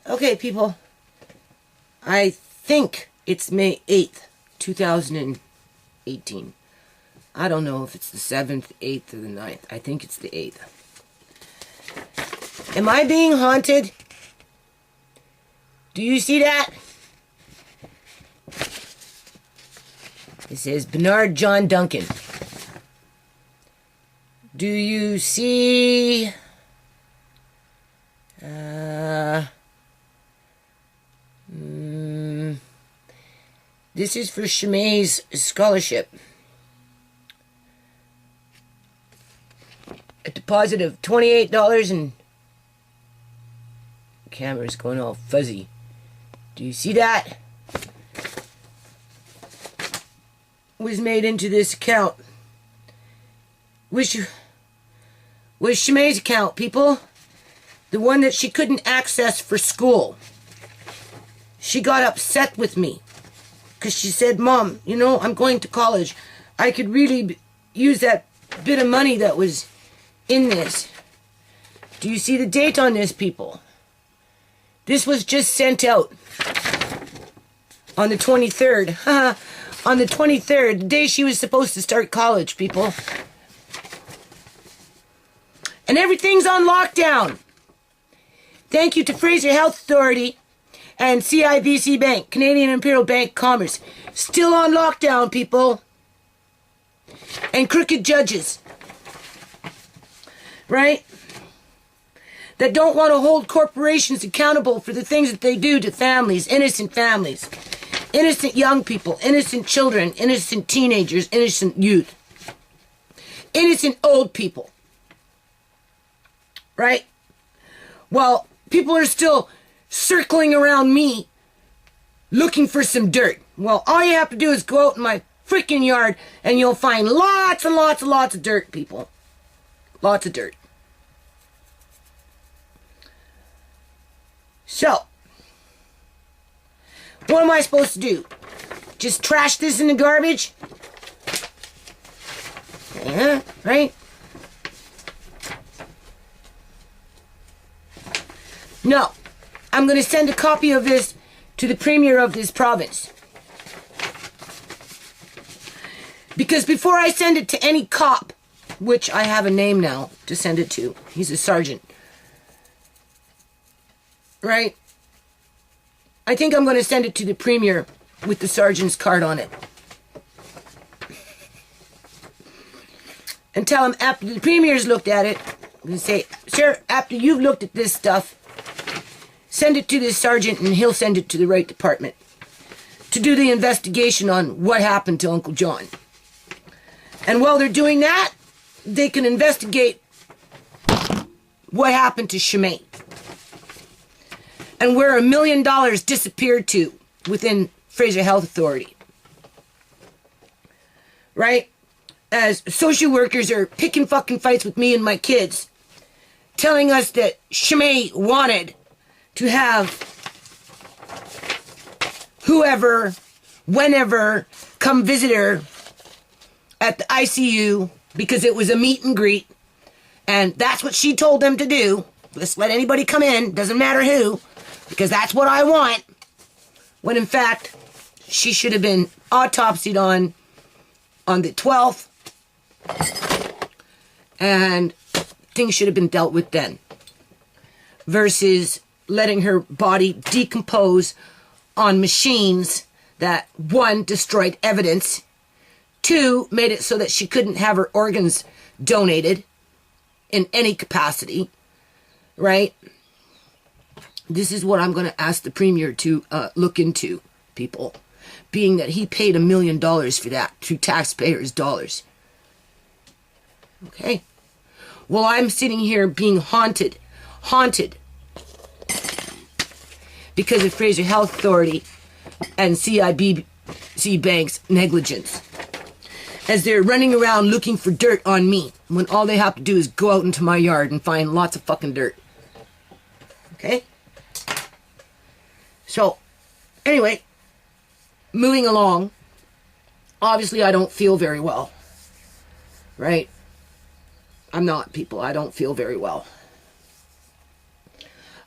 Okay, people. I think it's May 8th, 2018. I don't know if it's the 7th, 8th, or the 9th. I think it's the 8th. Am I being haunted? Do you see that? It says Bernard John Duncan. Do you see... This is for Shimei's scholarship. A deposit of $28 and... The camera's going all fuzzy. Do you see that? Was made into this account. Was Shimei's account, people. The one that she couldn't access for school. She got upset with me. Because she said, Mom, you know, I'm going to college. I could really use that bit of money that was in this. Do you see the date on this, people? This was just sent out on the 23rd. On the 23rd, the day she was supposed to start college, people. And everything's on lockdown. Thank you to Fraser Health Authority and CIBC Bank, Canadian Imperial Bank Commerce. Still on lockdown, people. And crooked judges. Right? That don't want to hold corporations accountable for the things that they do to families, innocent families. Innocent young people, innocent children, innocent teenagers, innocent youth. Innocent old people. Right? Well, people are still circling around me looking for some dirt. Well, all you have to do is go out in my freaking yard and you'll find lots and lots and lots of dirt, people. Lots of dirt. So, what am I supposed to do? Just trash this in the garbage? Yeah, right? No. I'm going to send a copy of this to the premier of this province. Because before I send it to any cop, which I have a name now to send it to, he's a sergeant. Right? I think I'm going to send it to the premier with the sergeant's card on it. And tell him after the premier's looked at it, I'm going to say, sir, after you've looked at this stuff, send it to the sergeant and he'll send it to the right department to do the investigation on what happened to Uncle John. And while they're doing that, they can investigate what happened to Shimei. And where $1 million disappeared to within Fraser Health Authority. Right? As social workers are picking fucking fights with me and my kids, telling us that Shimei wanted to have whoever, whenever, come visit her at the ICU because it was a meet and greet. And that's what she told them to do. Just let anybody come in, doesn't matter who, because that's what I want. When in fact, she should have been autopsied on the 12th. And things should have been dealt with then. Versus letting her body decompose on machines that, 1, destroyed evidence, 2, made it so that she couldn't have her organs donated in any capacity, right? This is what I'm going to ask the premier to look into, people, being that he paid $1 million for that through taxpayers' dollars. Okay? Well, I'm sitting here being haunted, because of Fraser Health Authority and CIBC Bank's negligence. As they're running around looking for dirt on me, when all they have to do is go out into my yard and find lots of fucking dirt. Okay? So, anyway, moving along. Obviously, I don't feel very well. Right? I'm not, people. I don't feel very well.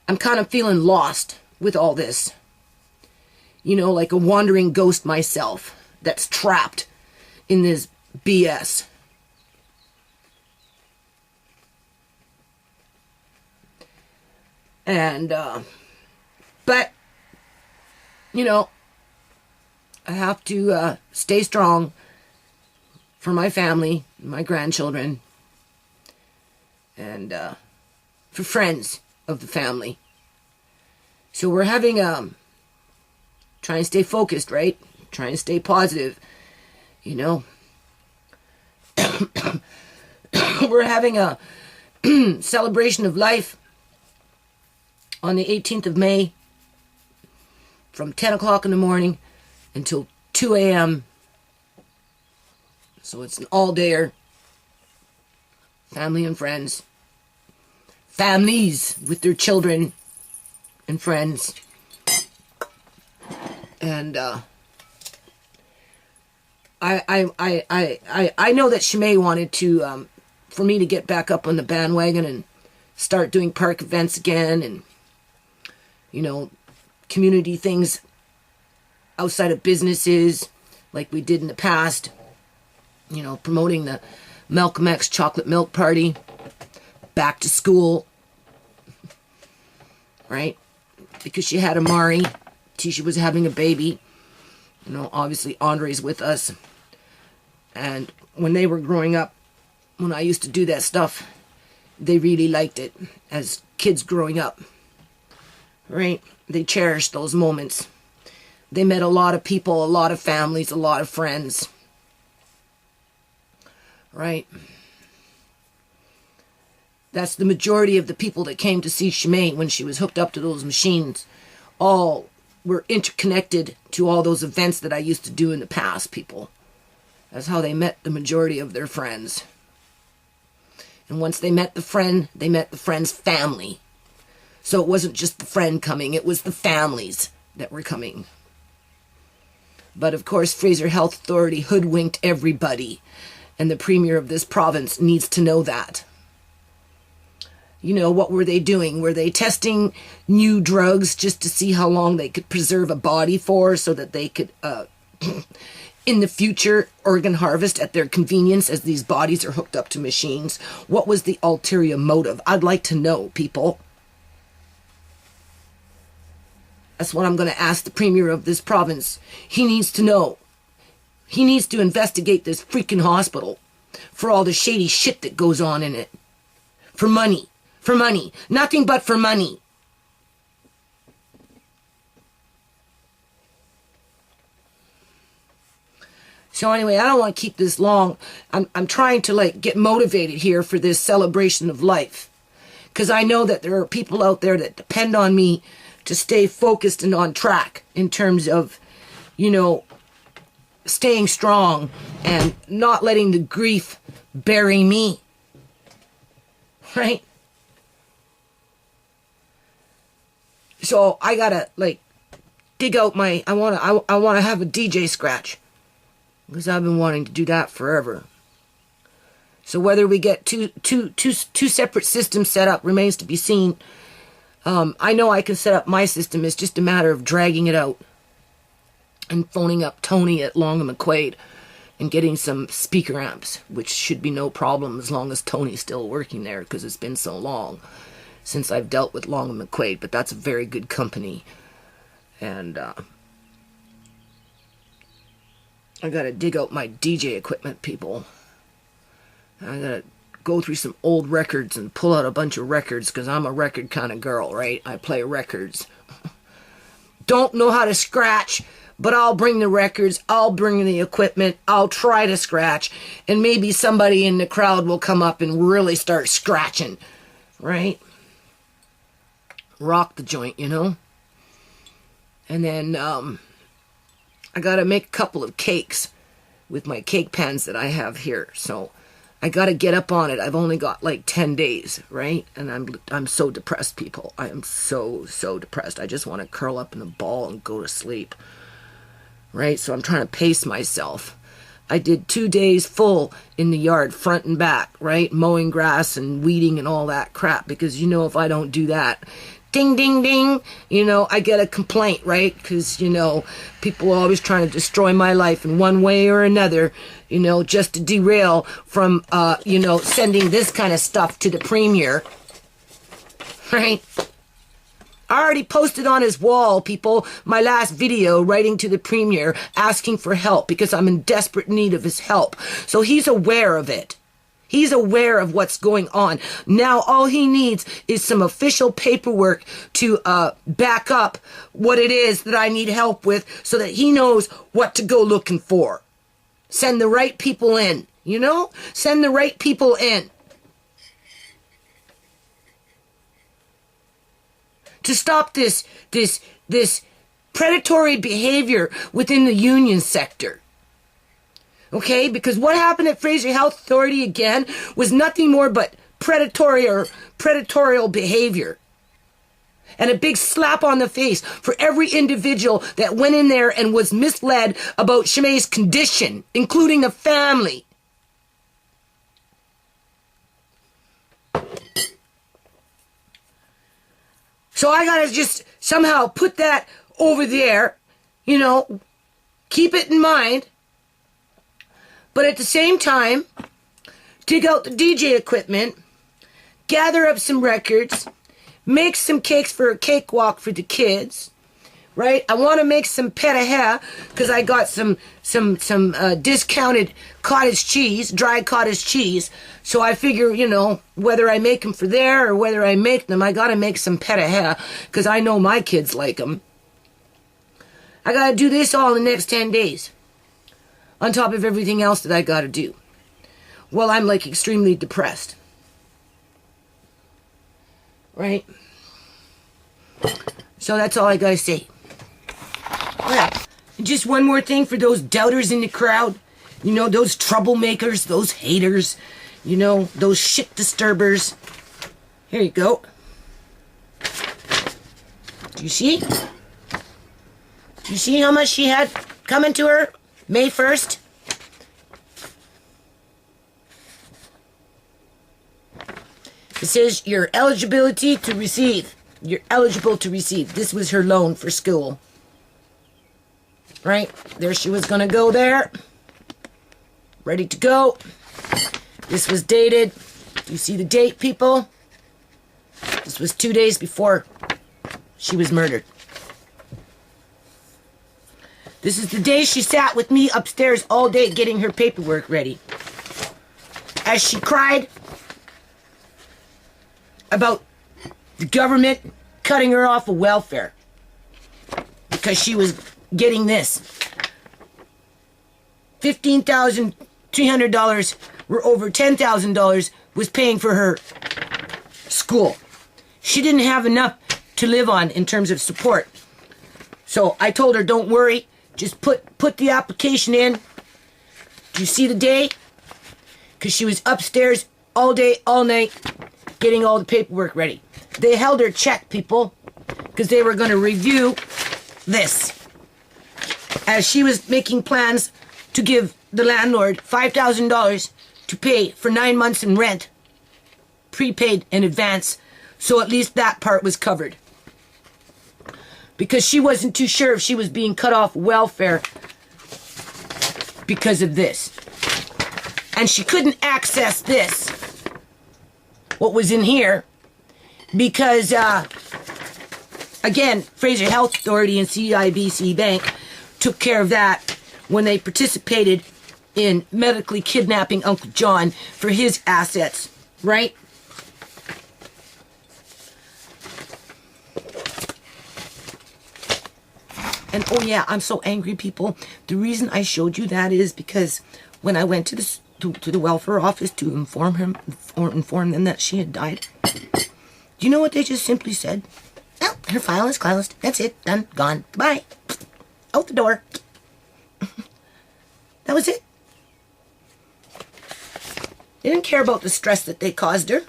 I'm kind of feeling lost with all this. You know, like a wandering ghost myself that's trapped in this BS. And, but, you know, I have to stay strong for my family, my grandchildren, and for friends of the family. So we're having trying to stay focused, right? Trying to stay positive, you know. We're having a celebration of life on the 18th of May from 10 o'clock in the morning until 2 a.m. So it's an all-dayer. Family and friends. Families with their children and friends. And I know that Shimei wanted to for me to get back up on the bandwagon and start doing park events again, and you know, community things outside of businesses like we did in the past. You know, promoting the Malcolm X chocolate milk party, back to school, right? Because she had Amari, Tisha was having a baby. You know, obviously Andre's with us. And when they were growing up, when I used to do that stuff, they really liked it as kids growing up, right? They cherished those moments. They met a lot of people, a lot of families, a lot of friends, right? That's the majority of the people that came to see Shimei when she was hooked up to those machines. All were interconnected to all those events that I used to do in the past, people. That's how they met the majority of their friends. And once they met the friend, they met the friend's family. So it wasn't just the friend coming, it was the families that were coming. But of course, Fraser Health Authority hoodwinked everybody. And the premier of this province needs to know that. You know, what were they doing? Were they testing new drugs just to see how long they could preserve a body for, so that they could, in the future, organ harvest at their convenience as these bodies are hooked up to machines? What was the ulterior motive? I'd like to know, people. That's what I'm going to ask the premier of this province. He needs to know. He needs to investigate this freaking hospital for all the shady shit that goes on in it. For money. For money. Nothing but for money. So anyway, I don't want to keep this long. I'm trying to get motivated here for this celebration of life. Because I know that there are people out there that depend on me to stay focused and on track in terms of, you know, staying strong and not letting the grief bury me. Right? So I gotta dig out my, I wanna have a DJ scratch. Because I've been wanting to do that forever. So whether we get two separate systems set up remains to be seen. I know I can set up my system. It's just a matter of dragging it out and phoning up Tony at Long and McQuaid and getting some speaker amps, which should be no problem as long as Tony's still working there, because it's been so long since I've dealt with Long and McQuaid. But that's a very good company. And I gotta dig out my DJ equipment, people. I gotta go through some old records and pull out a bunch of records, because I'm a record kind of girl, right? I play records. Don't know how to scratch, but I'll bring the records, I'll bring the equipment, I'll try to scratch, and maybe somebody in the crowd will come up and really start scratching, right? Rock the joint, you know? And then, I gotta make a couple of cakes with my cake pans that I have here, so I gotta get up on it. I've only got 10 days, right? And I'm so depressed, people. I am so depressed. I just want to curl up in a ball and go to sleep, right? So I'm trying to pace myself. I did 2 days full in the yard, front and back, right? Mowing grass and weeding and all that crap, because if I don't do that, ding, ding, ding, I get a complaint, right? Because, people are always trying to destroy my life in one way or another, just to derail from, sending this kind of stuff to the premier, right? I already posted on his wall, people, my last video writing to the premier asking for help because I'm in desperate need of his help. So he's aware of it. He's aware of what's going on. Now all he needs is some official paperwork to back up what it is that I need help with so that he knows what to go looking for. Send the right people in, Send the right people in. To stop this predatory behavior within the union sector. Okay? Because what happened at Fraser Health Authority again was nothing more but predatorial behavior. And a big slap on the face for every individual that went in there and was misled about Shimei's condition, including the family. So I gotta just somehow put that over there, keep it in mind. But at the same time, dig out the DJ equipment, gather up some records, make some cakes for a cakewalk for the kids, right? I want to make some pere because I got some discounted cottage cheese, dry cottage cheese. So I figure, whether I make them for there or whether I make them, I got to make some pere because I know my kids like them. I got to do this all in the next 10 days on top of everything else that I got to do. Well, I'm extremely depressed. Right? So that's all I got to say. Yeah. And just one more thing for those doubters in the crowd. Those troublemakers, those haters. Those shit disturbers. Here you go. Do you see? Do you see how much she had coming to her May 1st? It says your eligibility to receive. You're eligible to receive. This was her loan for school. Right? There she was going to go there. Ready to go. This was dated. Do you see the date, people? This was 2 days before she was murdered. This is the day she sat with me upstairs all day getting her paperwork ready. As she cried about the government cutting her off of welfare because she was getting this. $15,300 were over $10,000 was paying for her school. She didn't have enough to live on in terms of support. So I told her, don't worry, just put the application in. Do you see the day? Because she was upstairs all day, all night, getting all the paperwork ready. They held her check, people, because they were going to review this. As she was making plans to give the landlord $5,000 to pay for 9 months in rent, prepaid in advance, so at least that part was covered. Because she wasn't too sure if she was being cut off welfare because of this. And she couldn't access this, what was in here, because, again, Fraser Health Authority and CIBC Bank took care of that when they participated in medically kidnapping Uncle John for his assets, right? And oh yeah, I'm so angry, people. The reason I showed you that is because when I went to the welfare office to inform them that she had died, do you know what they just simply said? Oh, her file is closed. That's it. Done. Gone. Bye. Out the door. That was it. They didn't care about the stress that they caused her.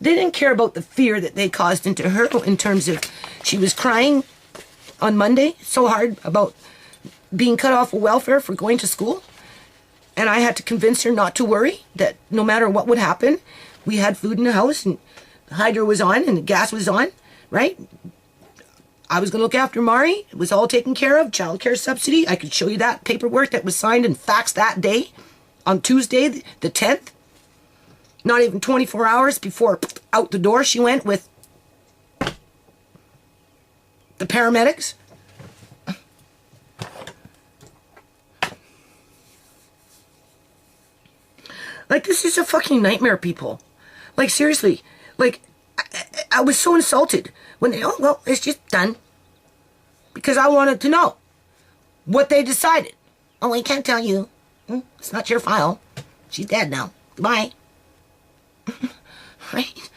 They didn't care about the fear that they caused into her in terms of she was crying on Monday so hard about being cut off of welfare for going to school. And I had to convince her not to worry, that no matter what would happen, we had food in the house and the hydro was on and the gas was on. right? I was going to look after Mari. It was all taken care of. Child care subsidy. I could show you that paperwork that was signed and faxed that day on Tuesday, the 10th. Not even 24 hours before out the door she went with the paramedics. Like, this is a fucking nightmare, people. Like, seriously. Like, I was so insulted when they, oh, well, it's just done. Because I wanted to know what they decided. Oh, I can't tell you. It's not your file. She's dead now. Goodbye. Right?